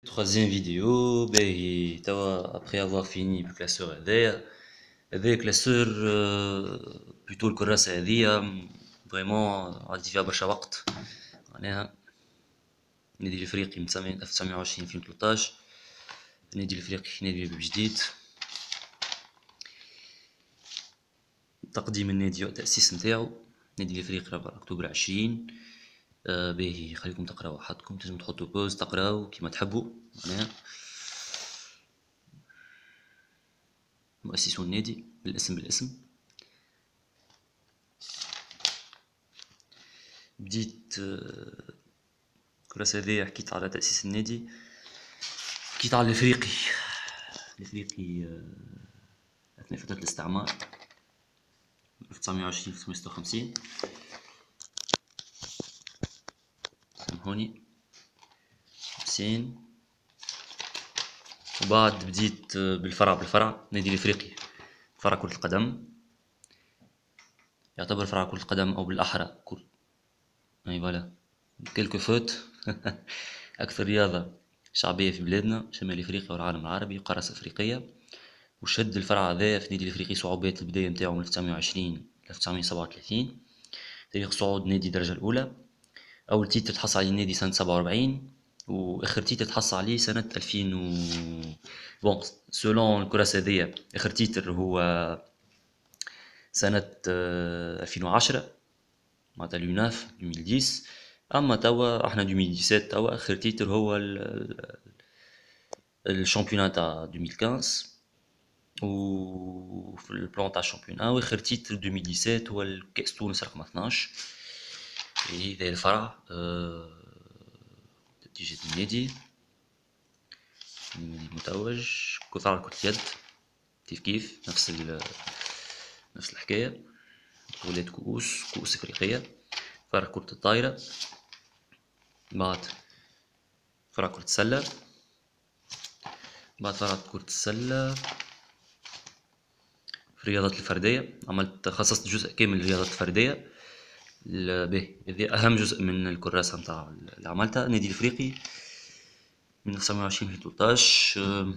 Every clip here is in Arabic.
Troisième vidéo, ben, après avoir fini بالكلاسور هذا كلاسور بلوتو الكراسة هذيا فريمون عديت فيها برشا وقت معناها. النادي الافريقي من 1920 2013. النادي الافريقي نادي جديد. تقديم النادي والتأسيس نتاعو النادي الافريقي 4 اكتوبر 20. باهي خليكم تقراو وحدكم، تنجم تحطوا بوز تقراو كيما تحبوا معناها. مؤسسو النادي بالاسم. بديت الكراسة هذيا حكيت على تأسيس النادي، حكيت على الافريقي اثناء فترة الاستعمار 1920 1956. سامحوني 50. وبعد بديت بالفرع النادي الافريقي فرع كرة القدم، يعتبر فرع كرة القدم او بالاحرى اي فوالا كيلكو فوت اكثر رياضة شعبية في بلادنا شمال افريقيا والعالم العربي وقارة افريقية. وشد الفرع هذا في النادي الافريقي صعوبات البداية نتاعو من 1920 1937. تاريخ صعود نادي الدرجة الأولى. أول تيتر تحصل عليه النادي سنة 47، وآخر تيتر تحصل عليه سنة 2000 بون سولون الكراسة هذيا آخر تيتر هو سنة 2010 معناتها لوناف 2010. أما توا احنا 2017 توا آخر تيتر هو الشامبيونات تاع 2015. وفي البلان تاع الشامبيونا واخر تيتر 2017 هو الكأس تونس رقم 12. هذا الفرع نتيجة النادي المتوج. فرع كرة اليد كيف نفس الحكاية، ولاد كؤوس افريقية. فرع كرة الطايرة، بعد فرع كرة السلة، بعد فرع كرة السلة في الرياضات الفردية خصصت جزء كامل للرياضات الفردية. هذه أهم جزء من الكراسة نتاع اللي عملتها. النادي الإفريقي من 1920 ل 13.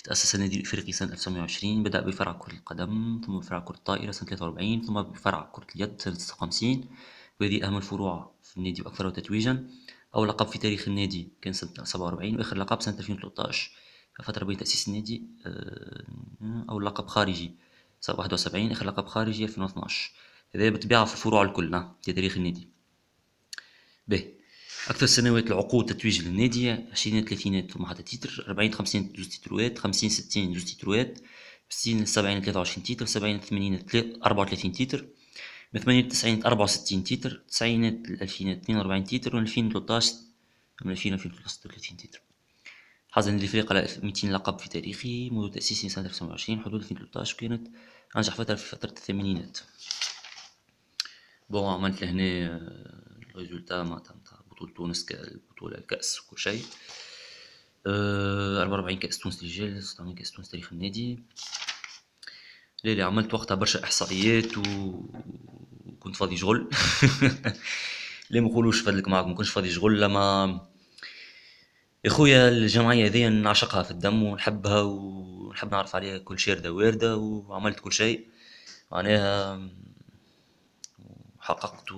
تأسس النادي الإفريقي سنة 1920. بدأ بفرع كرة القدم، ثم بفرع كرة الطائرة سنة 43، ثم بفرع كرة اليد سنة 56. وهذه أهم الفروع في النادي وأكثرها تتويجا. أول لقب في تاريخ النادي كان سنة 47، وآخر لقب سنة 2013. فترة بين تأسيس النادي. أول لقب خارجي سنة 71، آخر لقب خارجي 2012. هذا بالطبيعة في الفروع الكل في تاريخ النادي. أكثر سنوات العقود تتويج للنادي: عشرينات ثلاثينات ثم حتى تيتر، 40 50 جوج تيتروات، 50 60 جوج تيتروات، 60 70 23 تيتر، 70 80 34 تيتر، من 98 64 تيتر، 90 2000 42 تيتر، و 2013 من 2000 2036 تيتر. حاز النادي الإفريقي على 200 لقب في تاريخه منذ تأسيسه سنة 1920 حدود 2013. كانت أنجح فترة في فترة الثمانينات. عملت لهنا الريزولتا معناتها بطولة تونس البطولة الكأس وكل شيء. 44 كأس تونس رجال، 86 كأس تونس تاريخ النادي. ليلي عملت وقتها برشا إحصائيات وكنت فاضي شغل. ليه مقولوش فضلك معكم كنتش فاضي شغل، لما يا خويا الجمعية هذيا نعشقها في الدم ونحبها ونحب نعرف عليها كل شاردة واردة، وعملت كل شيء معناها. حققت.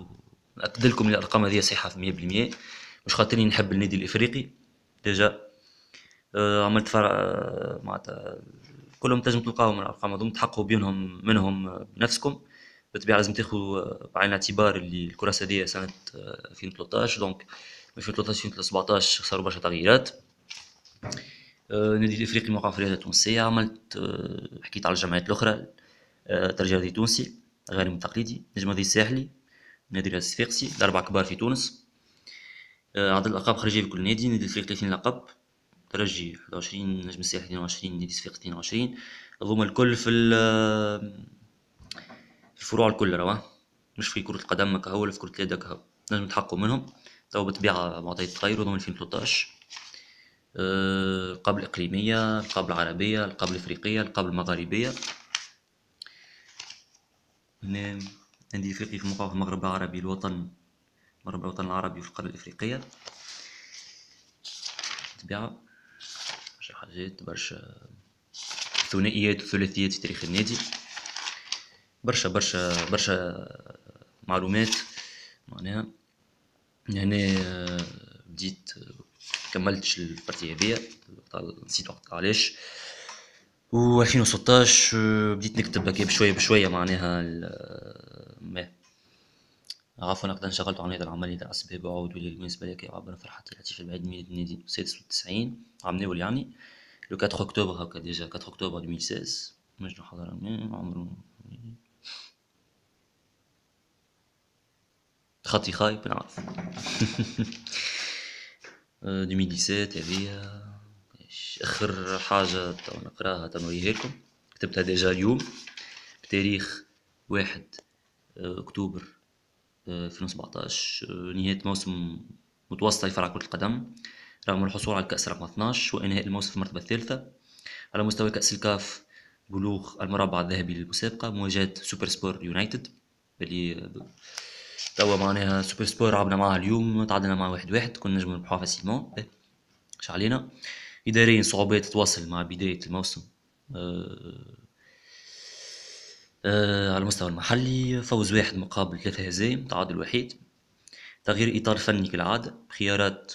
نأكد لكم الأرقام هذه صحيحة في 100%. مش خاطرني نحب النادي الإفريقي ديجا. عملت فرع معناتها كلهم تنجم تلقاهم الأرقام هذوما تحققوا بينهم منهم بنفسكم. بالطبيعة لازم تاخذوا بعين الاعتبار اللي الكراسة هذه سنة 2013، دونك من 2013 2017 صاروا برشا تغييرات. النادي الإفريقي موقع في الرياضة التونسية. عملت حكيت على الجمعيات الأخرى. ترجي رياضي تونسي غير متقليدي، نجم رياضي الساحلي، نادي الرياضي الصفاقسي، الأربع كبار في تونس. عدد الألقاب خارجية في كل نادي: نادي الإفريقي 30 لقب، ترجي 21، نجم الساحل 22، نادي الصفاقسي 22. هذوما الكل في الفروع الكل راه مش في كرة القدم كهو ولا في كرة اليد كهو، نجم تحققوا منهم. تو بالطبيعة معطيات تغيروا هذوما 2013. الألقاب الإقليمية، الألقاب العربية، الألقاب الإفريقية، الألقاب المغاربية. هنا نادي الإفريقي في موقع في المغرب العربي، المغرب الوطن العربي وفي القارة الإفريقية. بالطبيعة، برشا حاجات، برشا ثنائيات وثلاثيات في تاريخ النادي، برشا برشا برشا معلومات معناها. هنا بديت كملتش البارتية هذيا، نسيت وقت علاش. و 2016 بديت نكتب هكا بشوية بشوية معناها ما عفوا نقدر انشغلت عن هذا العمل تاع أسباب وعود واللي بالنسبة لي عبر فرحتي الهاتف البعيد ميلاد النادي 96 عام ناول يعني لو 4 أكتوبر هكا ديجا 4 أكتوبر 2016 مجنو حضر عمرو خطي خايب نعرف. 2017 هذيا اخر حاجة تو نقراها تنوريها لكم، كتبتها ديجا اليوم بتاريخ 1 أكتوبر 2017، نهاية موسم متوسطة لفرع كرة القدم رغم الحصول على الكأس رقم 12 وإنهاء الموسم في المرتبة الثالثة. على مستوى كأس الكاف بلوغ المربع الذهبي للمسابقة مواجهة سوبر سبور يونايتد اللي توا معناها سوبر سبور لعبنا معها اليوم تعادلنا مع 1-1 كنا نجمو نربحوها فاسيلمون مش علينا. إداريا صعوبات تتواصل مع بداية الموسم. على المستوى المحلي فوز 1 مقابل 3 هزايم، تعادل وحيد. تغيير إطار فني كالعادة، خيارات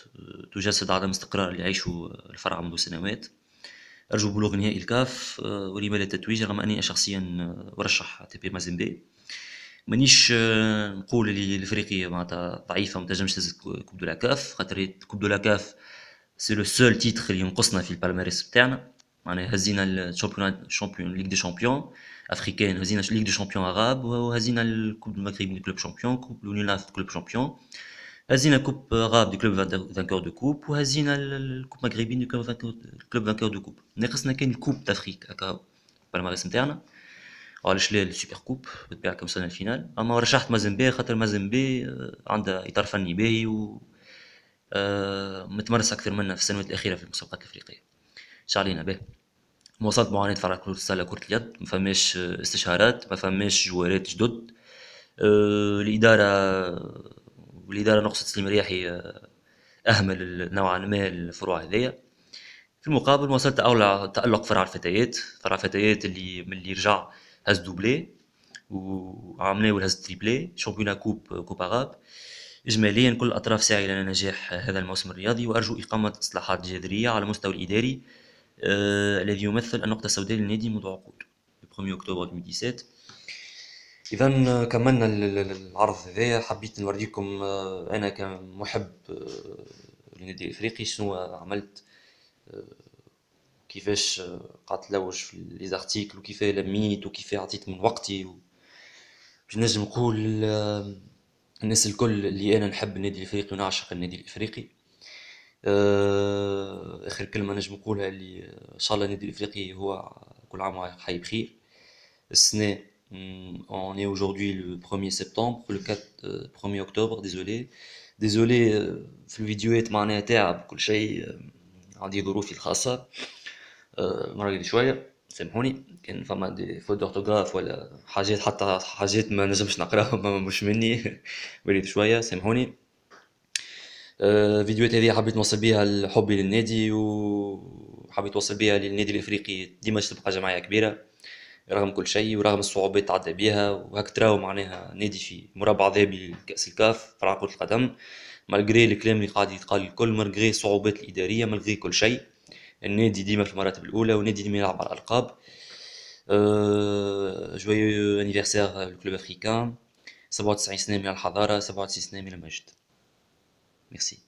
تجسد عدم استقرار اللي يعيشه الفرع منذ سنوات. أرجو بلوغ نهائي الكاف ولما لا التتويج رغم أني شخصيا أرشح تي مازيمبي. مانيش نقول اللي الفريقية معناتها ضعيفة متنجمش تهز كوب دو لا كاف، خاطر كوب دو لا كاف سي لو سول تيتر اللي ينقصنا في البالماريس بتاعنا. معناها هزينا الشامبيون ليغ دي شامبيون افريكان، هزينا ليغ دي شامبيون عرب، وهزينا الكوب المغربي كلوب شامبيون، كوب لونيلاف كلوب شامبيون، هزينا كوب عرب دي كلوب فانكور دو كوب، وهزينا الكوب مغربي دي كلوب فانكور دو كوب. ناقصنا كاين الكوب دافريك هكا البالماريس نتاعنا، علاش لا السوبر كوب بالطبيعة كم وصلنا الفينال. اما رشحت مازيمبي خاطر مازيمبي عندها اطار فني باهي و متمرس اكثر منا في السنوات الاخيره في المسابقات الافريقيه. شعلينا به مواصلة معاناة فرع كرة السلة كرة اليد، ما فماش استشهارات، ما فماش جوارات جدد. الإدارة نقصد سليم رياحي أهمل نوعا ما الفروع هذيا. في المقابل واصلت تألق فرع الفتيات، فرع الفتيات اللي من اللي رجع هز دوبلي وعملنا والهز تريبلي شامبيونا كوب عرب. إجماليا كل الأطراف ساعية إلى نجاح هذا الموسم الرياضي، وأرجو إقامة إصلاحات جذرية على المستوى الإداري الذي يمثل النقطة السوداء للنادي منذ عقود. 1 أكتوبر 2017. إذا كملنا العرض هذايا، حبيت نوريكم أنا كمحب للنادي الإفريقي شنو عملت، كيفاش قعدت نلوج في لي زارتيكل وكيف لميت وكيف عطيت من وقتي باش نجم نقول الناس الكل اللي انا نحب النادي الافريقي ونعشق النادي الافريقي. اخر كلمه نجم نقولها اللي ان شاء الله النادي الافريقي هو كل عام حي بخير. السنه on est aujourd'hui le 1er septembre le 1er octobre désolé في الفيديوهات معناها تعب كل شيء، عندي ظروفي الخاصه مريض شويه سامحوني كان فما دي فوت دورتوغراف ولا حاجات، حتى حاجات ما نجمش نقراهم مش مني مريض شويه سامحوني. الفيديوهات هذه حبيت نوصل بها حبي للنادي وحبيت نوصل بها للنادي الافريقي ديما تبقى جمعيه كبيره رغم كل شيء ورغم الصعوبات تعدى بها، وهك تراو معناها نادي في مربع ذهبي لكأس الكاف فرع كرة القدم مالغري الكلام اللي قاعد يتقال الكل، مالغري الصعوبات الإدارية، مالغري كل شيء النادي ديما في المراتب الأولى والنادي ديما يلعب على الألقاب. جويو انيفرسير الكلوب افريكان، 97 سنة من الحضارة، 97 سنة من المجد. ميرسي.